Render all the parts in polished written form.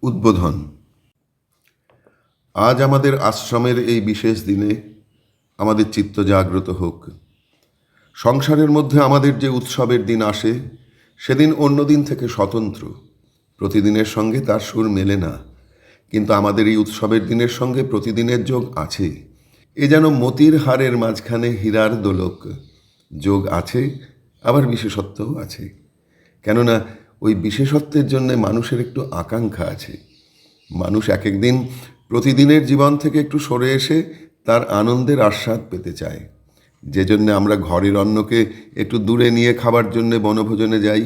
উদ্বোধন। আজ আমাদের আশ্রমের এই বিশেষ দিনে আমাদের চিত্ত জাগ্রত হোক। সংসারের মধ্যে আমাদের যে উৎসবের দিন আসে সেদিন অন্য দিন থেকে স্বতন্ত্র। প্রতিদিনের সঙ্গে তার সুর মেলে না, কিন্তু আমাদের এই উৎসবের দিনের সঙ্গে প্রতিদিনের যোগ আছে। এ যেন মতির হারের মাঝখানে হীরার দোলক। যোগ আছে, আবার বিশেষত্বও আছে। কেননা ওই বিশেষত্বের জন্য মানুষের একটু আকাঙ্ক্ষা আছে। মানুষ এক একদিন প্রতিদিনের জীবন থেকে একটু সরে এসে তার আনন্দের আস্বাদ পেতে চায়। যে জন্যে আমরা ঘরের অন্নকে একটু দূরে নিয়ে খাবার জন্যে বনভোজনে যাই।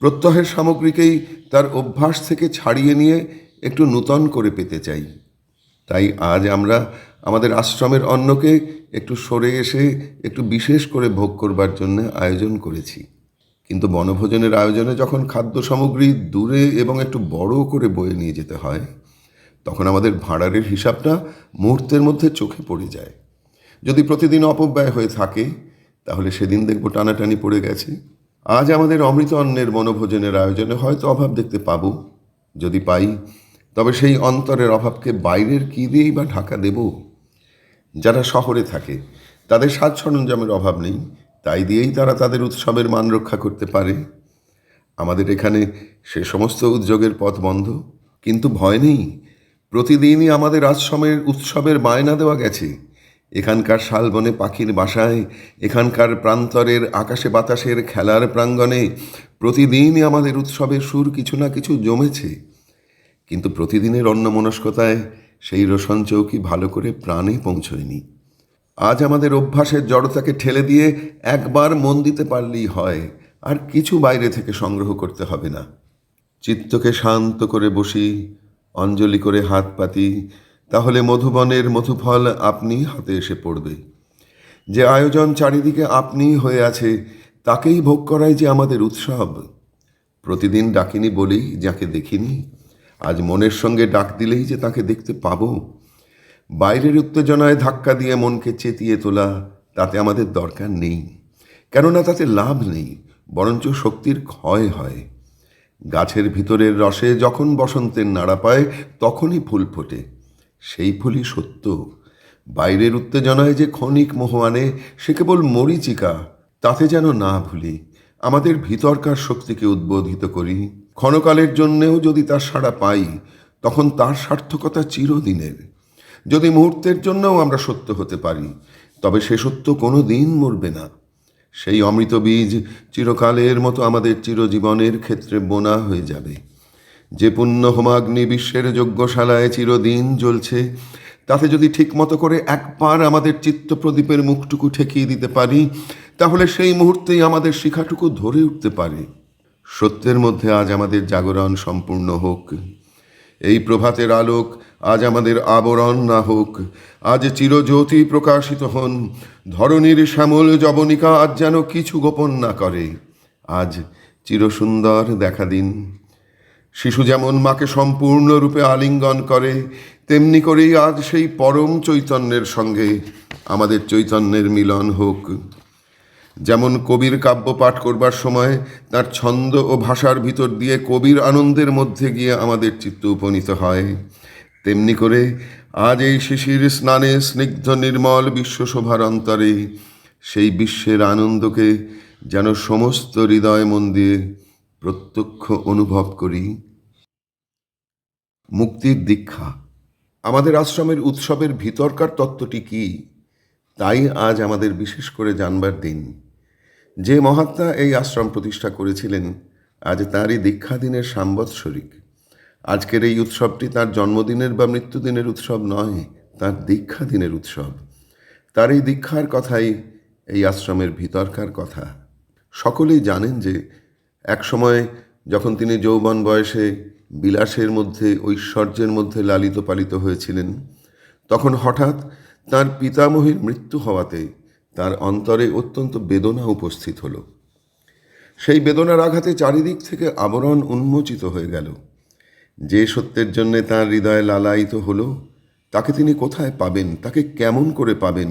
প্রত্যহের সামগ্রীকেই তার অভ্যাস থেকে ছাড়িয়ে নিয়ে একটু নূতন করে পেতে চাই। তাই আজ আমরা আমাদের আশ্রমের অন্নকে একটু সরে এসে একটু বিশেষ করে ভোগ করবার জন্য আয়োজন করেছি। কিন্তু বনভোজনের আয়োজনে যখন খাদ্য সামগ্রী দূরে এবং একটু বড় করে বয়ে নিয়ে যেতে হয়, তখন আমাদের ভাঁড়ারের হিসাবটা মুহূর্তের মধ্যে চোখে পড়ে যায়। যদি প্রতিদিন অপব্যয় হয়ে থাকে, তাহলে সেদিন দেখব টানাটানি পড়ে গেছে। আজ আমাদের অমৃত অন্নের বনভোজনের আয়োজনে হয়তো অভাব দেখতে পাব। যদি পাই, তবে সেই অন্তরের অভাবকে বাইরের কী দিয়েই বা ঢাকা দেব? যারা শহরে থাকে তাদের সাজ সরঞ্জামের অভাব নেই, তাই দিয়েই তারা তাদের উৎসবের মান রক্ষা করতে পারে। আমাদের এখানে সে সমস্ত উদ্যোগের পথ বন্ধ, কিন্তু ভয় নেই। প্রতিদিনই আমাদের আশ্রমের উৎসবের বায়না দেওয়া গেছে। এখানকার শালবনে পাখির বাসায়, এখানকার প্রান্তরের আকাশে বাতাসের খেলার প্রাঙ্গণে প্রতিদিনই আমাদের উৎসবের সুর কিছু না কিছু জমেছে। কিন্তু প্রতিদিনের অন্যমনস্কতায় সেই রোশন চৌকি ভালো করে প্রাণে পৌঁছয়নি। আজ আমাদের অভ্যাসের জড়তাকে ঠেলে দিয়ে একবার মন দিতে পারলেই হয়, আর কিছু বাইরে থেকে সংগ্রহ করতে হবে না। চিত্তকে শান্ত করে বসি, অঞ্জলি করে হাত পাতি, তাহলে মধুবনের মধুফল আপনি হাতে এসে পড়বে। যে আয়োজন চারিদিকে আপনি হয়ে আছে, তাকেই ভোগ করাই যে আমাদের উৎসব। প্রতিদিন ডাকিনি বলেই যাকে দেখিনি, আজ মনের সঙ্গে ডাক দিলেই যে তাকে দেখতে পাবো। বাইরের উত্তেজনায় ধাক্কা দিয়ে মনকে চেতিয়ে তোলা, তাতে আমাদের দরকার নেই। কেননা তাতে লাভ নেই, বরঞ্চ শক্তির ক্ষয় হয়। গাছের ভিতরের রসে যখন বসন্তের নাড়া পায়, তখনই ফুল ফোটে। সেই ফুলই সত্য। বাইরের উত্তেজনায় যে ক্ষণিক মোহ আনে, সে কেবল মরীচিকা। তাতে যেন না ভুলি আমাদের ভিতরকার শক্তিকে উদ্বোধিত করি। ক্ষণকালের জন্যেও যদি তার সাড়া পাই, তখন তার সার্থকতা চিরদিনের। যদি মুহূর্তের জন্যও আমরা সত্য হতে পারি, তবে সে সত্য কোনো দিন মরবে না। সেই অমৃত বীজ চিরকালের মতো আমাদের চিরজীবনের ক্ষেত্রে বোনা হয়ে যাবে। যে পুণ্য হোমাগ্নি বিশ্বের যজ্ঞশালায় চিরদিন জ্বলছে, তাতে যদি ঠিকমতো করে একবার আমাদের চিত্তপ্রদীপের মুখটুকু ঠেকিয়ে দিতে পারি, তাহলে সেই মুহূর্তেই আমাদের শিখাটুকু ধরে উঠতে পারে। সত্যের মধ্যে আজ আমাদের জাগরণ সম্পূর্ণ হোক। এই প্রভাতের আলোক আজ আমাদের আবরণ না হোক। আজ চিরজ্যোতি প্রকাশিত হন। ধরণীর শ্যামল যবনিকা আজ যেন কিছু গোপন না করে। আজ চিরসুন্দর দেখা দিন। শিশু যেমন মাকে সম্পূর্ণরূপে আলিঙ্গন করে, তেমনি করেই আজ সেই পরম চৈতন্যের সঙ্গে আমাদের চৈতন্যের মিলন হোক। যেমন কবির কাব্য পাঠ করবার সময় তার ছন্দ ও ভাষার ভিতর দিয়ে কবির আনন্দের মধ্যে গিয়ে আমাদের চিত্ত উপনীত হয়, তেমনি করে আজ এই শিশির স্নানে স্নিগ্ধ নির্মল বিশ্বশোভার অন্তরে সেই বিশ্বের আনন্দকে যেন সমস্ত হৃদয় মন দিয়ে প্রত্যক্ষ অনুভব করি। মুক্তির দীক্ষা। আমাদের আশ্রমের উৎসবের ভিতরকার তত্ত্বটি কি, তাই আজ আমাদের বিশেষ করে জানবার দিন। যে মহাত্মা এই আশ্রম প্রতিষ্ঠা করেছিলেন, আজ তাঁরই দীক্ষা দিনের সাম্বৎসরিক। আজকের এই উৎসবটি তার জন্মদিনের বা মৃত্যুদিনের উৎসব নয়, তার দীক্ষা দিনের উৎসব। তার এই দীক্ষার কথাই এই আশ্রমের ভিতরকার কথা। সকলেই জানেন যে একসময় যখন তিনি যৌবন বয়সে বিলাসের মধ্যে, ঐশ্বর্যের মধ্যে লালিত পালিত হয়েছিলেন, তখন হঠাৎ তার পিতামহীর মৃত্যু হওয়াতে তার অন্তরে অত্যন্ত বেদনা উপস্থিত হল। সেই বেদনার আঘাতে চারিদিক থেকে আবরণ উন্মোচিত হয়ে গেল। যে সত্যের জন্যে তাঁর হৃদয় লালায়িত হলো, তাকে তিনি কোথায় পাবেন, তাকে কেমন করে পাবেন,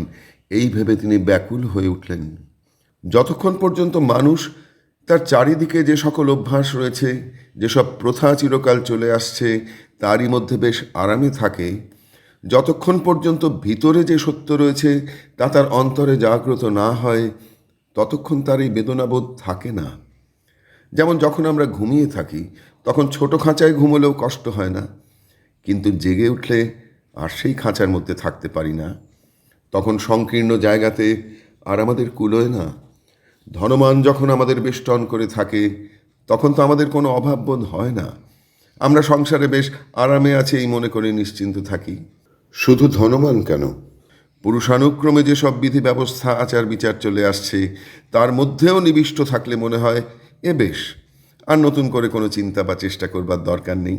এই ভেবে তিনি ব্যাকুল হয়ে উঠলেন। যতক্ষণ পর্যন্ত মানুষ তার চারিদিকে যে সকল অভ্যাস রয়েছে, যেসব প্রথা চিরকাল চলে আসছে, তারই মধ্যে বেশ আরামে থাকে, যতক্ষণ পর্যন্ত ভিতরে যে সত্য রয়েছে তা তার অন্তরে জাগ্রত না হয়, ততক্ষণ তার এই বেদনাবোধ থাকে না। যেমন যখন আমরা ঘুমিয়ে থাকি, তখন ছোট খাঁচায় ঘুমোলেও কষ্ট হয় না, কিন্তু জেগে উঠলে আর সেই খাঁচার মধ্যে থাকতে পারি না। তখন সংকীর্ণ জায়গাতে আর আমাদের কুলোয় না। ধনমান যখন আমাদের বেষ্টন করে থাকে, তখন তো আমাদের কোনো অভাববোধ হয় না। আমরা সংসারে বেশ আরামে আছে এই মনে করে নিশ্চিন্ত থাকি। শুধু ধনমান কেন, পুরুষানুক্রমে যেসব বিধি ব্যবস্থা আচার বিচার চলে আসছে, তার মধ্যেও নিবিষ্ট থাকলে মনে হয় এ বেশ, আর নতুন করে কোনো চিন্তা বা চেষ্টা করবার দরকার নেই।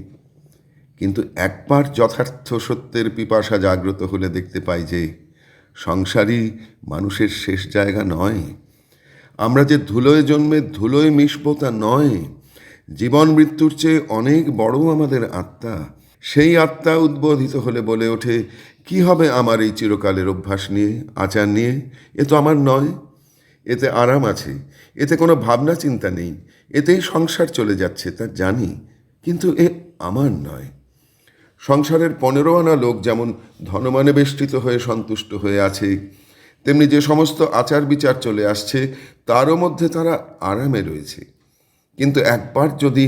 কিন্তু একবার যথার্থ সত্যের পিপাসা জাগ্রত হলে দেখতে পাই যে সংসারই মানুষের শেষ জায়গা নয়। আমরা যে ধুলোয় জন্মে ধুলোয় মিশব তা নয়। জীবন মৃত্যুর চেয়ে অনেক বড় আমাদের আত্মা। সেই আত্মা উদ্বোধিত হলে বলে ওঠে, কি হবে আমার এই চিরকালের অভ্যাস নিয়ে, আচার নিয়ে? এ তো আমার নয়। এতে আরাম আছে, এতে কোনো ভাবনা চিন্তা নেই, এতেই সংসার চলে যাচ্ছে তা জানি, কিন্তু এ আমার নয়। সংসারের 15 আনা লোক যেমন ধনমানে বেষ্টিত হয়ে সন্তুষ্ট হয়ে আছে, তেমনি যে সমস্ত আচার বিচার চলে আসছে তারও মধ্যে তারা আরামে রয়েছে। কিন্তু একবার যদি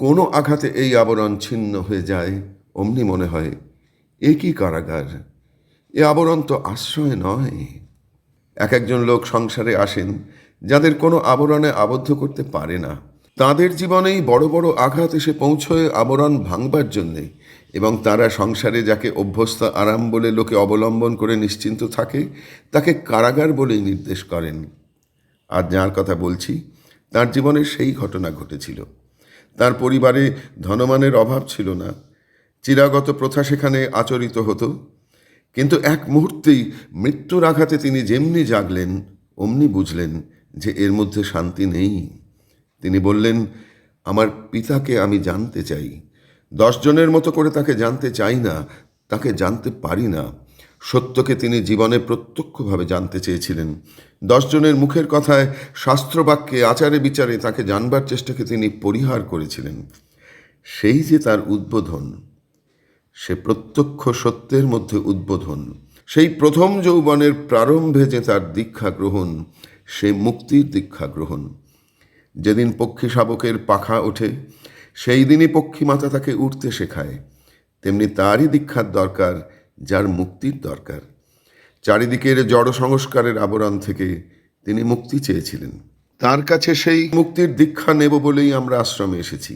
কোনো আঘাতে এই আবরণ ছিন্ন হয়ে যায়, অমনি মনে হয় এ কি কারাগার, এ আবরণ তো আশ্রয় নয়। এক একজন লোক সংসারে আসেন যাদের কোনো আবরণে আবদ্ধ করতে পারে না। তাদের জীবনেই বড় বড় আঘাত এসে পৌঁছয় আবরণ ভাঙবার জন্যে, এবং তারা সংসারে যাকে অভ্যস্ত আরাম বলে লোকে অবলম্বন করে নিশ্চিন্ত থাকে, তাকে কারাগার বলেই নির্দেশ করেন। আর যার কথা বলছি, তার জীবনে সেই ঘটনা ঘটেছিল। তার পরিবারে ধনমানের অভাব ছিল না, চিরাগত প্রথা সেখানে আচরিত হতো। কিন্তু এক মুহূর্তেই মৃত্যুর আঘাতে তিনি যেমনি জাগলেন, অমনি বুঝলেন যে এর মধ্যে শান্তি নেই। তিনি বললেন, আমার পিতাকে আমি জানতে চাই। 10 জনের মতো করে তাকে জানতে চাই না, তাকে জানতে পারি না। সত্যকে তিনি জীবনে প্রত্যক্ষভাবে জানতে চেয়েছিলেন। 10 জনের মুখের কথায়, শাস্ত্রবাক্যে, আচারে বিচারে তাকে জানবার চেষ্টাকে তিনি পরিহার করেছিলেন। সেই যে তার উদ্বোধন, সে প্রত্যক্ষ সত্যের মধ্যে উদ্বোধন। সেই প্রথম যৌবনের প্রারম্ভে যে তার দীক্ষা গ্রহণ, সে মুক্তির দীক্ষা গ্রহণ। যেদিন পক্ষী শাবকের পাখা ওঠে, সেই দিনই পক্ষী মাতা তাকে উঠতে শেখায়। তেমনি তারই দীক্ষার দরকার, যার মুক্তির দরকার। চারিদিকের জড় সংস্কারের আবরণ থেকে তিনি মুক্তি চেয়েছিলেন। তার কাছে সেই মুক্তির দীক্ষা নেব বলেই আমরা আশ্রমে এসেছি।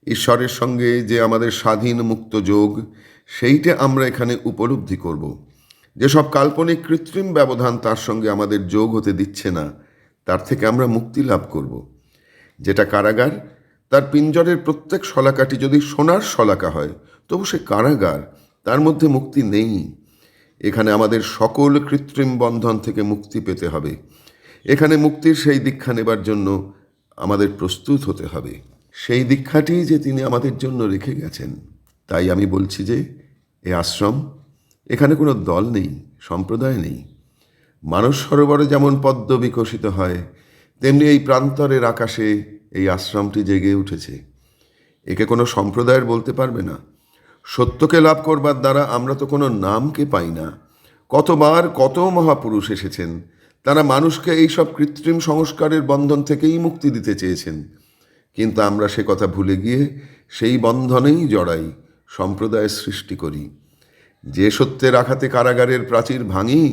ঈশ্বরের সঙ্গে যে আমাদের স্বাধীন মুক্ত যোগ, সেইটা আমরা এখানে উপলব্ধি করব। যেসব কাল্পনিক কৃত্রিম ব্যবধান তার সঙ্গে আমাদের যোগ হতে দিচ্ছে না, তার থেকে আমরা মুক্তি লাভ করব। যেটা কারাগার, তার পিঞ্জরের প্রত্যেক শলাকাটি যদি সোনার শলাকা হয়, তবু সে কারাগার, তার মধ্যে মুক্তি নেই। এখানে আমাদের সকল কৃত্রিম বন্ধন থেকে মুক্তি পেতে হবে। এখানে মুক্তির সেই দীক্ষা নেবার জন্য আমাদের প্রস্তুত হতে হবে। সেই দীক্ষাটি যে তিনি আমাদের জন্য রেখে গেছেন। তাই আমি বলছি যে এ আশ্রম, এখানে কোনো দল নেই, সম্প্রদায় নেই। মানস সরোবরে যেমন পদ্ম বিকশিত হয়, তেমনি এই প্রান্তরের আকাশে এই আশ্রমটি জেগে উঠেছে। একে কোনো সম্প্রদায়ের বলতে পারবে না। সত্যকে লাভ করবার দ্বারা আমরা তো কোনো নামকে পাই না। কতবার কত মহাপুরুষ এসেছেন, তারা মানুষকে এইসব কৃত্রিম সংস্কারের বন্ধন থেকেই মুক্তি দিতে চেয়েছেন। কিন্তু আমরা সে কথা ভুলে গিয়ে সেই বন্ধনেই জড়াই, সম্প্রদায়ের সৃষ্টি করি। যে সত্যের আঘাতে কারাগারের প্রাচীর ভাঙি,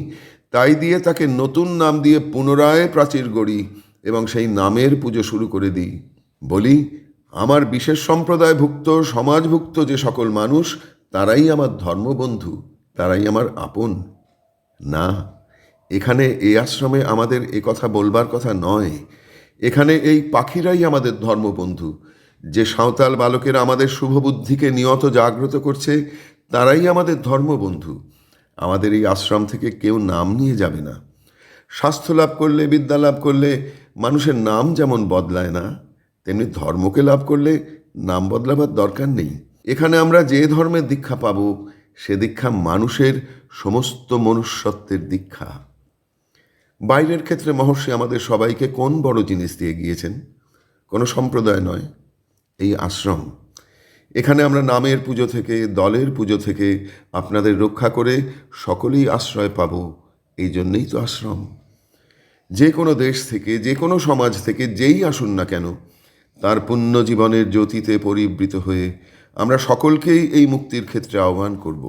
তাই দিয়ে তাকে নতুন নাম দিয়ে পুনরায় প্রাচীর গড়ি এবং সেই নামের পুজো শুরু করে দিই। বলি, আমার বিশেষ সম্প্রদায়ভুক্ত, সমাজভুক্ত যে সকল মানুষ, তারাই আমার ধর্মবন্ধু, তারাই আমার আপন। না, এখানে এই আশ্রমে আমাদের এ কথা বলবার কথা নয়। এখানে এই পাখিরাই আমাদের ধর্মবন্ধু। যে সাঁওতাল বালকেরা আমাদের শুভবুদ্ধিকে নিয়ত জাগ্রত করছে, তারাই আমাদের ধর্মবন্ধু। আমাদের এই আশ্রম থেকে কেউ নাম নিয়ে যাবে না। স্বাস্থ্য লাভ করলে, বিদ্যা লাভ করলে মানুষের নাম যেমন বদলায় না, তেমনি ধর্মকে লাভ করলে নাম বদলাবার দরকার নেই। এখানে আমরা যে ধর্মের দীক্ষা পাব, সে দীক্ষা মানুষের সমস্ত মনুষ্যত্বের দীক্ষা। বাইরের ক্ষেত্রে মহর্ষি আমাদের সবাইকে কোন বড় জিনিস দিয়ে গিয়েছেন? কোনো সম্প্রদায় নয়, এই আশ্রম। এখানে আমরা নামের পুজো থেকে, দলের পুজো থেকে আপনাদের রক্ষা করে সকলেই আশ্রয় পাব। এই জন্যেই তো আশ্রম। যে কোনো দেশ থেকে, যে কোনো সমাজ থেকে যেই আসুন না কেন, তার পুণ্য জীবনের জ্যোতিতে পরিবৃত হয়ে আমরা সকলকেই এই মুক্তির ক্ষেত্রে আহ্বান করব।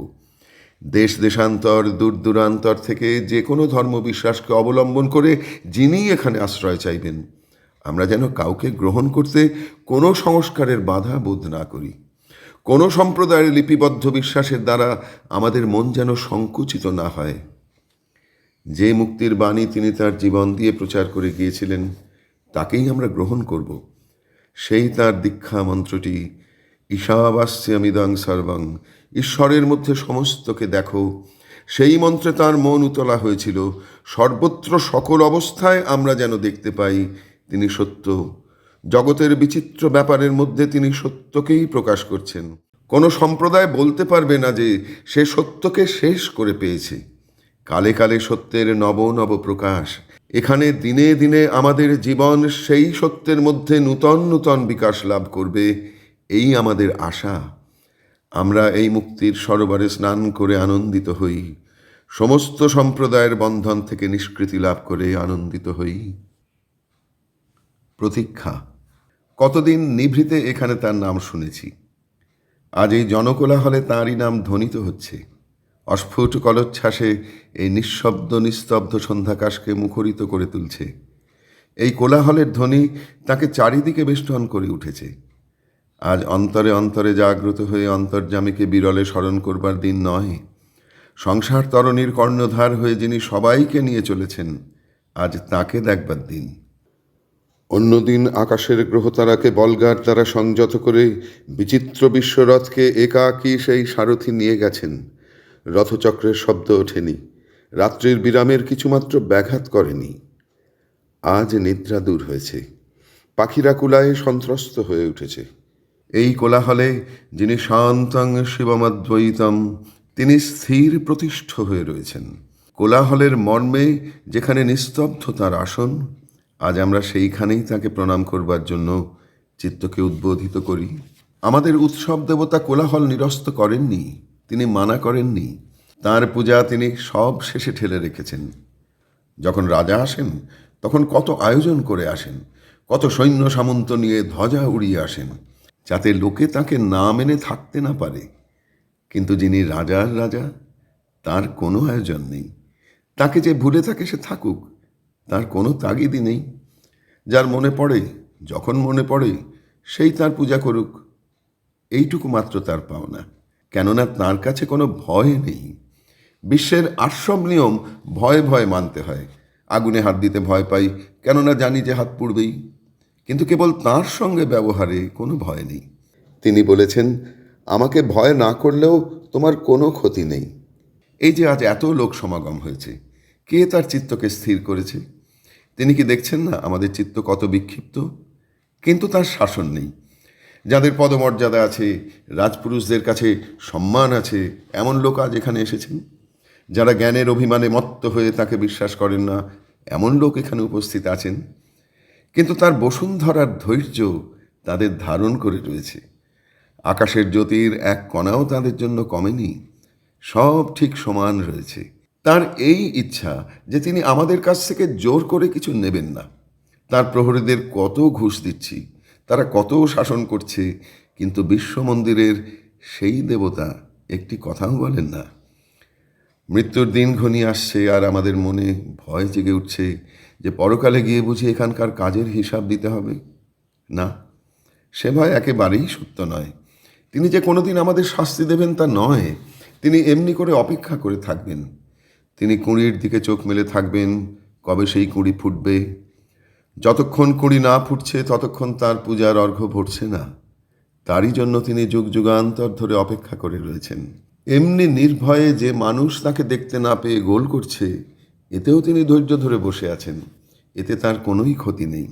দেশ দেশান্তর, দূর দূরান্তর থেকে যে কোনো ধর্ম বিশ্বাসকে অবলম্বন করে যিনি এখানে আশ্রয় চাইবেন, আমরা যেন কাউকে গ্রহণ করতে কোনো সংস্কারের বাধা বোধ না করি। কোনো সম্প্রদায়ের লিপিবদ্ধ বিশ্বাসের দ্বারা আমাদের মন যেন সংকুচিত না হয়। যে মুক্তির বাণী তিনি তার জীবন দিয়ে প্রচার করে গিয়েছিলেন, তাকেই আমরা গ্রহণ করব। সেই তার দীক্ষা মন্ত্রটি, ঈশাবাস্যামিদং সর্বং, ঈশ্বরের মধ্যে সমস্তকে দেখো। সেই মন্ত্রে তার মন উতলা হয়েছিল। সর্বত্র সকল অবস্থায় আমরা যেন দেখতে পাই তিনি সত্য। জগতের বিচিত্র ব্যাপারের মধ্যে তিনি সত্যকেই প্রকাশ করছেন। কোনো সম্প্রদায় বলতে পারবে না যে সে সত্যকে শেষ করে পেয়েছে। কালে কালে সত্যের নব নব প্রকাশ। এখানে দিনে দিনে আমাদের জীবন সেই সত্যের মধ্যে নূতন নূতন বিকাশ লাভ করবে, এই আমাদের আশা। আমরা এই মুক্তির সরোবরে স্নান করে আনন্দিত হই, সমস্ত সম্প্রদায়ের বন্ধন থেকে নিষ্কৃতি লাভ করে আনন্দিত হই। প্রতীক্ষা। কতদিন নিভৃতে এখানে তার নাম শুনেছি, আজ এই জনকোলাহলে তাঁরই নাম ধ্বনিত হচ্ছে। অস্ফুট কলোচ্ছ্বাসে এই নিঃশব্দ নিস্তব্ধ সন্ধ্যাকাশকে মুখরিত করে তুলছে। এই কোলাহলের ধ্বনি তাকে চারিদিকে বেষ্টন করে উঠেছে। আজ অন্তরে অন্তরে জাগ্রত হয়ে অন্তর্যামীকে বিরলে স্মরণ করবার দিন নয়। সংসার তরণীর কর্ণধার হয়ে যিনি সবাইকে নিয়ে চলেছেন, আজ তাকে দেখবার দিন। অন্যদিন আকাশের গ্রহতারাকে বলগার দ্বারা সংযত করে বিচিত্র বিশ্বরথকে একাকী সেই সারথি নিয়ে গেছেন। রথচক্রের শব্দ ওঠেনি, রাত্রির বিরামের কিছুমাত্র ব্যাঘাত করেনি। আজ নিদ্রা দূর হয়েছে, পাখিরা কুলায় সন্ত্রস্ত হয়ে উঠেছে। এই কোলাহলে যিনি শান্তং শিবমদ্বৈতম, তিনি স্থির প্রতিষ্ঠ হয়ে রয়েছেন। কোলাহলের মর্মে যেখানে নিস্তব্ধ তার আসন, আজ আমরা সেইখানেই তাকে প্রণাম করবার জন্য চিত্তকে উদ্বোধিত করি। আমাদের উৎসব দেবতা কোলাহল নিরস্ত করেননি, তিনি মানা করেননি। তাঁর পূজা তিনি সব শেষে ঠেলে রেখেছেন। যখন রাজা আসেন তখন কত আয়োজন করে আসেন, কত সৈন্য সামন্ত নিয়ে ধ্বজা উড়িয়ে আসেন, যাতে লোকে তাকে না মেনে থাকতে না পারে। কিন্তু যিনি রাজার রাজা, তার কোনো আয়োজন নেই। তাকে যে ভুলে থাকে সে থাকুক, তার কোনো তাগিদই নেই। যার মনে পড়ে, যখন মনে পড়ে, সেই তার পূজা করুক, এইটুকু মাত্র তার পাওনা। কেননা তার কাছে কোনো ভয় নেই। বিশ্বের আশ্রম নিয়ম ভয়ে ভয়ে মানতে হয়। আগুনে হাত দিতে ভয় পাই, কেননা জানি যে হাত পুড়বেই। কিন্তু কেবল তাঁর সঙ্গে ব্যবহারে কোনো ভয় নেই। তিনি বলেছেন, আমাকে ভয় না করলেও তোমার কোনো ক্ষতি নেই। এই যে আজ এত লোক সমাগম হয়েছে, কে তার চিত্তকে স্থির করেছে? তিনি কি দেখছেন না আমাদের চিত্ত কত বিক্ষিপ্ত? কিন্তু তার শাসন নেই। যাদের পদমর্যাদা আছে, রাজপুরুষদের কাছে সম্মান আছে, এমন লোক আজ এখানে এসেছেন। যারা জ্ঞানের অভিমানে মত্ত হয়ে তাকে বিশ্বাস করেন না, এমন লোক এখানে উপস্থিত আছেন। কিন্তু তার বসুন্ধরার ধৈর্য তাদের ধারণ করে রয়েছে। আকাশের জ্যোতির এক কণাও তাদের জন্য কমেনি, সব ঠিক সমান রয়েছে। তার এই ইচ্ছা যে তিনি আমাদের কাছ থেকে জোর করে কিছু নেবেন না। তার প্রহরীদের কত ঘুষ দিচ্ছি, তারা কত শাসন করছে, কিন্তু বিশ্ব মন্দিরের সেই দেবতা একটি কথাও বলেন না। মৃত্যুর দিন ঘনিয়ে আসছে আর আমাদের মনে ভয় জেগে উঠছে যে পরকালে গিয়ে বুঝি এখানকার কাজের হিসাব দিতে হবে। না, সে ভয় একেবারেই সত্য নয়। তিনি যে কোনোদিন আমাদের শাস্তি দেবেন তা নয়, তিনি এমনি করে অপেক্ষা করে থাকবেন। তিনি কুঁড়ির দিকে চোখ মেলে থাকবেন, কবে সেই কুঁড়ি ফুটবে। যতক্ষণ কুঁড়ি না ফুটছে ততক্ষণ তার পূজার অর্ঘ্য ভরছে না। তারই জন্য তিনি যুগ যুগান্তর ধরে অপেক্ষা করে রয়েছেন। এমনি নির্ভয়ে যে মানুষ তাকে দেখতে না পেয়ে গোল করছে, এতেও তিনি ধৈর্য ধরে বসে আছেন। এতে তার কোনোই ক্ষতি নেই।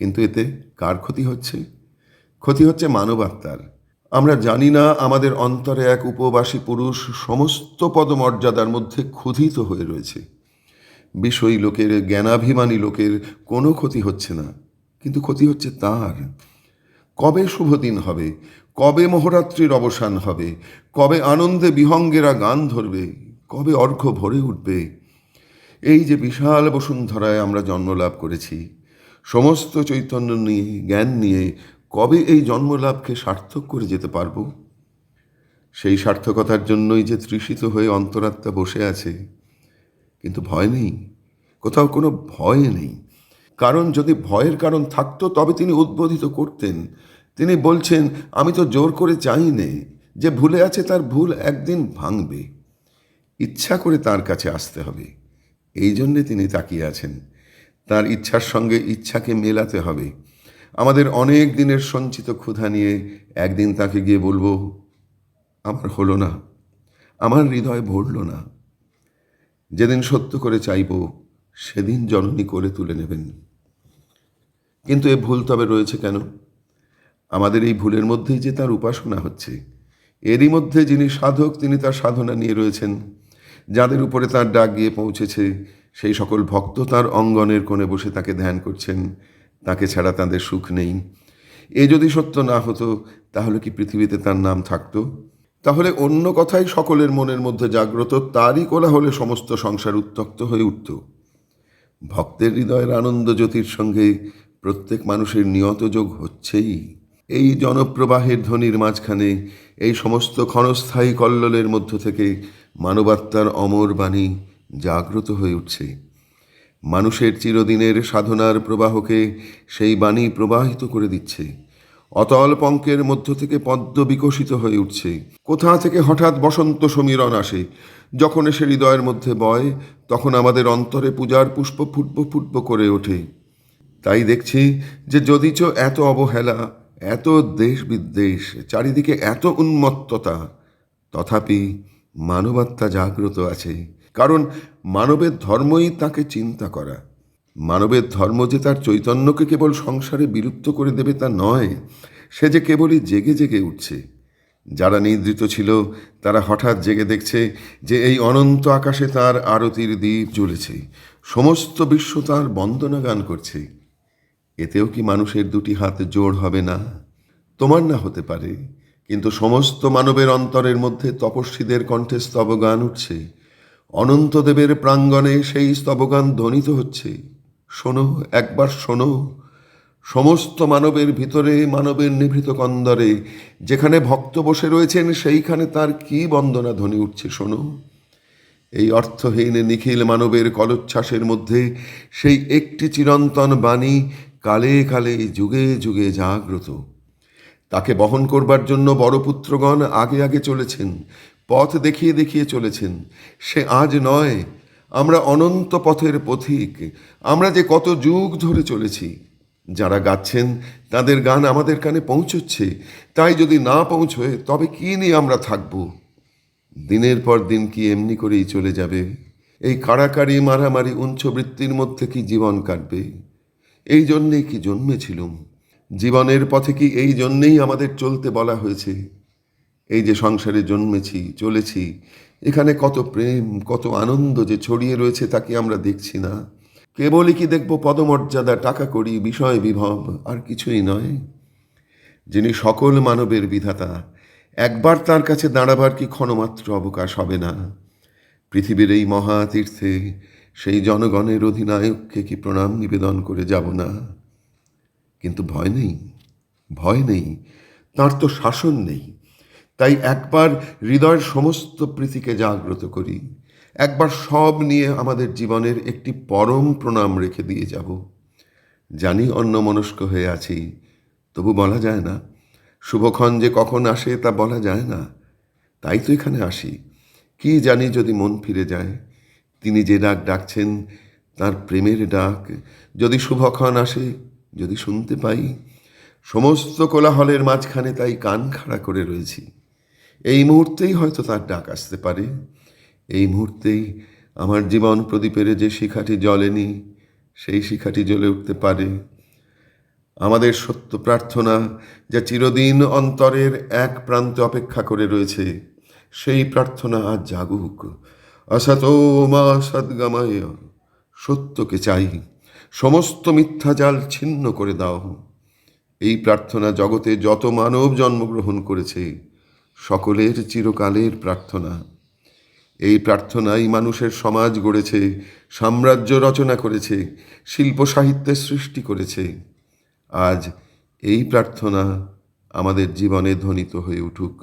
কিন্তু এতে কার ক্ষতি হচ্ছে? ক্ষতি হচ্ছে মানবাত্মার। আমরা জানি না আমাদের অন্তরে এক উপবাসী পুরুষ সমস্ত পদমর্যাদার মধ্যে ক্ষুধিত হয়ে রয়েছে। বিষয়ী লোকের, জ্ঞানাভিমানী লোকের কোনো ক্ষতি হচ্ছে না, কিন্তু ক্ষতি হচ্ছে তার। কবে শুভ দিন হবে, কবে মোহরাত্রির অবসান হবে, কবে আনন্দে বিহঙ্গেরা গান ধরবে, কবে অর্ঘ্য ভরে উঠবে। এই যে বিশাল বসুন্ধরায় আমরা জন্মলাভ করেছি, সমস্ত চৈতন্য নিয়ে, জ্ঞান নিয়ে কবে এই জন্মলাভকে সার্থক করে যেতে পারব? সেই সার্থকতার জন্যই যে তৃষিত হয়ে অন্তরাত্মা বসে আছে। কিন্তু ভয় নেই, কোথাও কোনো ভয় নেই। কারণ যদি ভয়ের কারণ থাকতো তবে তিনি উদ্বোধিত করতেন। তিনি বলছেন, আমি তো জোর করে চাই নে, যে ভুলে আছে তার ভুল একদিন ভাঙবে। ইচ্ছা করে তার কাছে আসতে হবে, এই জন্যে তিনি তাকিয়ে আছেন। তার ইচ্ছার সঙ্গে ইচ্ছাকে মেলাতে হবে। আমাদের অনেক দিনের সঞ্চিত ক্ষুধা নিয়ে একদিন তাকে গিয়ে বলবো, আমার হলো না, আমার হৃদয় ভরল না। যেদিন সত্য করে চাইব সেদিন জননী করে তুলে নেবেন। কিন্তু এ ভুল তবে রয়েছে কেন? আমাদের এই ভুলের মধ্যেই যে তার উপাসনা হচ্ছে। এরই মধ্যে যিনি সাধক তিনি তার সাধনা নিয়ে রয়েছেন। যাদের উপরে তার ডাক গিয়ে পৌঁছেছে সেই সকল ভক্ত তার অঙ্গনের কোণে বসে তাকে ধ্যান করছেন। তাকে ছাড়া তাদের সুখ নেই। এ যদি সত্য না হতো তাহলে কি পৃথিবীতে তার নাম থাকতো? তাহলে অন্য কথাই সকলের মনের মধ্যে জাগ্রত, তারই কোলাহলে সমস্ত সংসার উত্তক্ত হয়ে উঠত। ভক্তের হৃদয়ের আনন্দ জ্যোতির সঙ্গে প্রত্যেক মানুষের নিয়ত যোগ হচ্ছেই। এই জনপ্রবাহের ধ্বনির মাঝখানে, এই সমস্ত ক্ষণস্থায়ী কল্লোলের মধ্য থেকে মানবাত্মার অমর বাণী জাগ্রত হয়ে উঠছে। মানুষের চিরদিনের সাধনার প্রবাহকে সেই বাণী প্রবাহিত করে দিচ্ছে। অতল পঙ্কের মধ্য থেকে পদ্ম বিকশিত হয়ে উঠছে। কোথা থেকে হঠাৎ বসন্ত সমীরণ আসে, যখন এসে হৃদয়ের মধ্যে বয়, তখন আমাদের অন্তরে পূজার পুষ্প ফুটব ফুটব করে ওঠে। তাই দেখছি যে যদিচ এত অবহেলা, এত দেশ বিদ্বেষ, চারিদিকে এত উন্মত্ততা, তথাপি মানবাত্মা জাগ্রত আছে। কারণ মানবের ধর্মই তাকে চিন্তা করা। মানবের ধর্ম যে তার চৈতন্যকে কেবল সংসারে বিলুপ্ত করে দেবে তা নয়, সে যে কেবলই জেগে জেগে উঠছে। যারা নিদ্রিত ছিল তারা হঠাৎ জেগে দেখছে যে এই অনন্ত আকাশে তার আরতির দ্বীপ জ্বলেছে, সমস্ত বিশ্ব তার বন্দনা গান করছে। এতেও কি মানুষের দুটি হাত জোড় হবে না? তোমার না হতে পারে, কিন্তু সমস্ত মানবের অন্তরের মধ্যে তপস্বীদের কণ্ঠে স্তবগান উঠছে। অনন্তদেবের প্রাঙ্গণে সেই স্তবগান ধ্বনিত হচ্ছে। শোনো, একবার শোনো। সমস্ত মানবের ভিতরে, মানবের নিভৃত কন্দরে যেখানে ভক্ত বসে রয়েছেন সেইখানে তার কি বন্দনা ধ্বনি উঠছে শোনো। এই অর্থহীন নিখিল মানবের কলোচ্ছ্বাসের মধ্যে সেই একটি চিরন্তন বাণী কালে কালে যুগে যুগে জাগ্রত। তাকে বহন করবার জন্য বড় পুত্রগণ আগে আগে চলেছেন, পথ দেখিয়ে দেখিয়ে চলেছেন। সে আজ নয়, আমরা অনন্ত পথের পথিক। আমরা যে কত যুগ ধরে চলেছি। যারা গাচ্ছেন তাদের গান আমাদের কানে পৌঁছচ্ছে। তাই যদি না পৌঁছয় তবে কি নিয়ে আমরা থাকব? দিনের পর দিন কি এমনি করেই চলে যাবে? এই কাড়াকাড়ি মারামারি উঞ্চবৃত্তির মধ্যে কি জীবন কাটবে? এই জন্যেই কি জন্মেছিলুম? জীবনের পথে কি এই জন্যেই আমাদের চলতে বলা হয়েছে? এই যে সংসারে জন্মেছি, চলেছি, এখানে কত প্রেম, কত আনন্দ যে ছড়িয়ে রয়েছে তা কি আমরা দেখছি না? কেবলই কি দেখব পদমর্যাদা, টাকা কড়ি, বিষয় বিভব, আর কিছুই নয়? যিনি সকল মানবের বিধাতা, একবার তার কাছে দাঁড়াবার কি ক্ষণমাত্র অবকাশ হবে না? পৃথিবীর এই মহাতীর্থে সেই জনগণের অধিনায়ককে কি প্রণাম নিবেদন করে যাব না? কিন্তু ভয় নেই, ভয় নেই, তাঁর তো শাসন নেই। তাই একবার হৃদয়ের সমস্ত প্রীতিকে জাগ্রত করি। একবার সব নিয়ে আমাদের জীবনের একটি পরম প্রণাম রেখে দিয়ে যাব। জানি অন্যমনস্ক হয়ে আছি, তবু বলা যায় না। শুভক্ষণ যে কখন আসে তা বলা যায় না। তাই তো এখানে আসি। কি জানি যদি মন ফিরে যায়, তিনি যে ডাক ডাকছেন তার প্রেমের ডাক যদি শুভক্ষণ আসে, যদি শুনতে পাই। সমস্ত কোলাহলের মাঝখানে তাই কান খাড়া করে রয়েছি। এই মুহূর্তেই হয়তো তার ডাক আসতে পারে। এই মুহূর্তেই আমার জীবন প্রদীপের যে শিখাটি জ্বলেনি সেই শিখাটি জ্বলে উঠতে পারে। আমাদের সত্য প্রার্থনা যা চিরদিন অন্তরের এক প্রান্তে অপেক্ষা করে রয়েছে, সেই প্রার্থনা আজ জাগুক। অসতো মা সদ্গময়। সত্যকে চাই, সমস্ত মিথ্যা জাল ছিন্ন করে দাও। এই প্রার্থনা জগতে যত মানব জন্মগ্রহণ করেছে সকলের চিরকালের প্রার্থনা। এই প্রার্থনাই মানুষের সমাজ গড়েছে, সাম্রাজ্য রচনা করেছে, শিল্প সাহিত্যের সৃষ্টি করেছে। আজ এই প্রার্থনা আমাদের জীবনে ধ্বনিত হয়ে উঠুক।